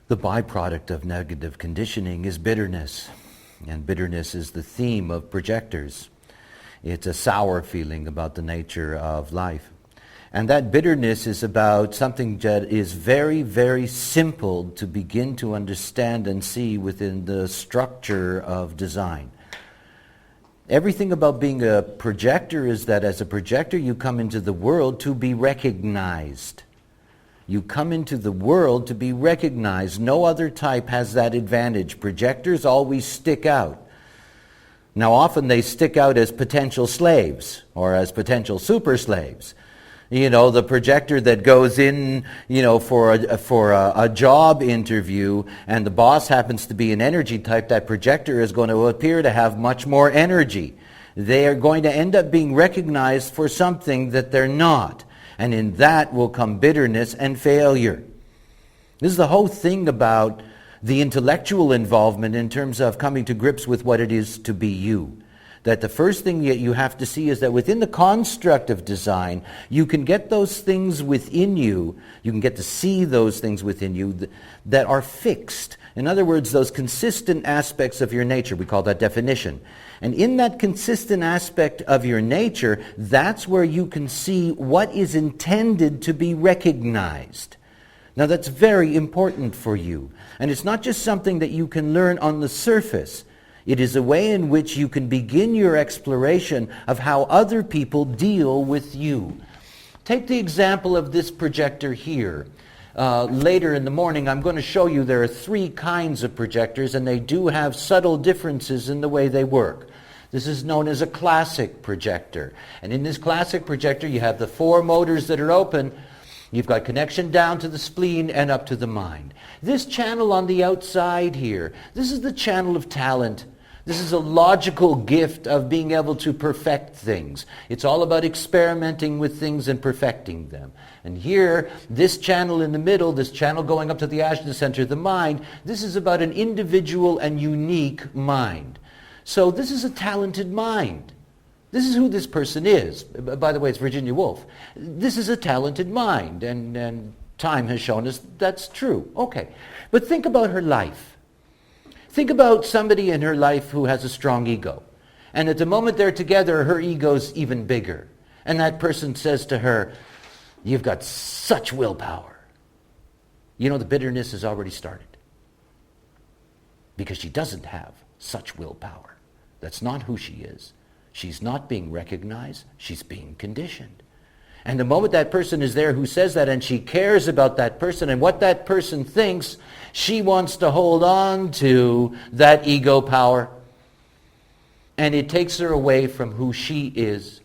The byproduct of negative conditioning is bitterness, and bitterness is the theme of projectors. It's a sour feeling about the nature of life. And that bitterness is about something that is very, very simple to begin to understand and see within the structure of design. Everything about being a projector is that as a projector you come into the world to be recognized. You come into the world to be recognized. No other type has that advantage. Projectors always stick out. Now often they stick out as potential slaves or as potential super slaves. You know, the projector that goes in, for a job interview, and the boss happens to be an energy type, that projector is going to appear to have much more energy. They are going to end up being recognized for something that they're not. And in that will come bitterness and failure. This is the whole thing about the intellectual involvement in terms of coming to grips with what it is to be you. That the first thing that you have to see is that within the construct of design, you can get those things within you, you can get to see those things within you that are fixed. In other words, those consistent aspects of your nature, we call that definition. And in that consistent aspect of your nature, that's where you can see what is intended to be recognized. Now that's very important for you. And it's not just something that you can learn on the surface. It is a way in which you can begin your exploration of how other people deal with you. Take the example of this projector here. Later in the morning, I'm going to show you there are 3 kinds of projectors, and they do have subtle differences in the way they work. This is known as a classic projector. And in this classic projector, you have the 4 motors that are open. You've got connection down to the spleen and up to the mind. This channel on the outside here, this is the channel of talent. This is a logical gift of being able to perfect things. It's all about experimenting with things and perfecting them. And here, this channel in the middle, this channel going up to the Ajna center of the mind, this is about an individual and unique mind. So this is a talented mind. This is who this person is. By the way, it's Virginia Woolf. This is a talented mind, and time has shown us that's true. Okay, but think about her life. Think about somebody in her life who has a strong ego. And at the moment they're together, her ego's even bigger. And that person says to her, "You've got such willpower." You know, the bitterness has already started. Because she doesn't have such willpower. That's not who she is. She's not being recognized. She's being conditioned. And the moment that person is there who says that, and she cares about that person and what that person thinks, she wants to hold on to that ego power. And it takes her away from who she is.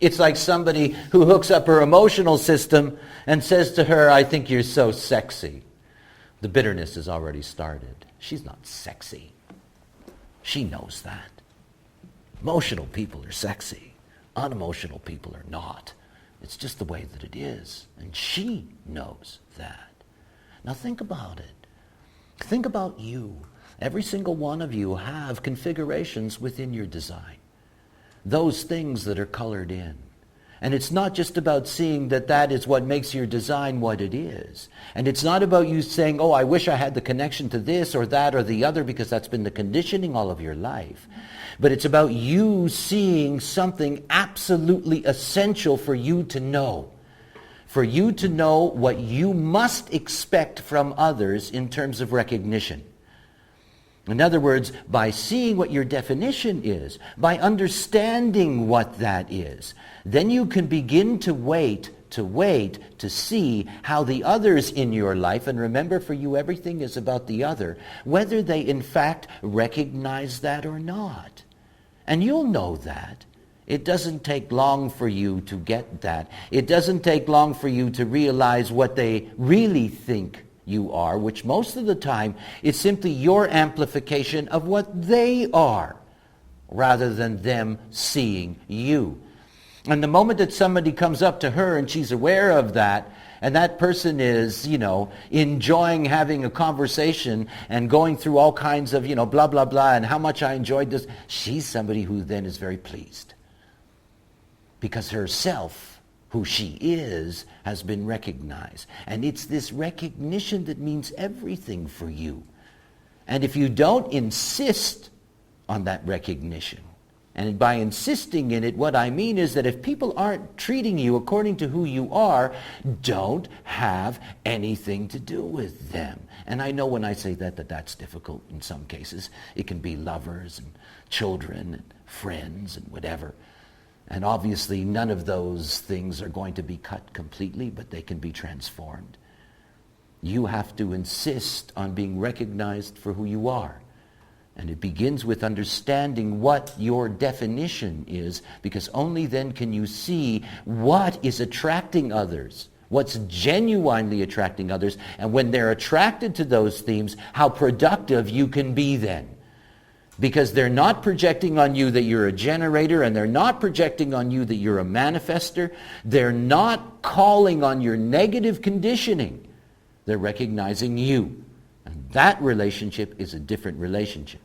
It's like somebody who hooks up her emotional system and says to her, "I think you're so sexy." The bitterness has already started. She's not sexy. She knows that. Emotional people are sexy. Unemotional people are not. It's just the way that it is. And she knows that. Now think about it. Think about you. Every single one of you have configurations within your design. Those things that are colored in. And it's not just about seeing that that is what makes your design what it is. And it's not about you saying, "Oh, I wish I had the connection to this or that or the other," because that's been the conditioning all of your life. But it's about you seeing something absolutely essential for you to know. For you to know what you must expect from others in terms of recognition. In other words, by seeing what your definition is, by understanding what that is, then you can begin to wait to see how the others in your life, and remember for you everything is about the other, whether they in fact recognize that or not. And you'll know that. It doesn't take long for you to get that. It doesn't take long for you to realize what they really think you are, which most of the time is simply your amplification of what they are, rather than them seeing you. And the moment that somebody comes up to her and she's aware of that, and that person is, enjoying having a conversation and going through all kinds of, blah, blah, blah, and how much I enjoyed this, she's somebody who then is very pleased. Because herself who she is, has been recognized. And it's this recognition that means everything for you. And if you don't insist on that recognition, and by insisting in it, what I mean is that if people aren't treating you according to who you are, don't have anything to do with them. And I know when I say that that's difficult in some cases. It can be lovers and children and friends and whatever. And obviously none of those things are going to be cut completely, but they can be transformed. You have to insist on being recognized for who you are. And it begins with understanding what your definition is, because only then can you see what is attracting others, what's genuinely attracting others, and when they're attracted to those themes, how productive you can be then. Because they're not projecting on you that you're a generator, and they're not projecting on you that you're a manifester. They're not calling on your negative conditioning. They're recognizing you. And that relationship is a different relationship.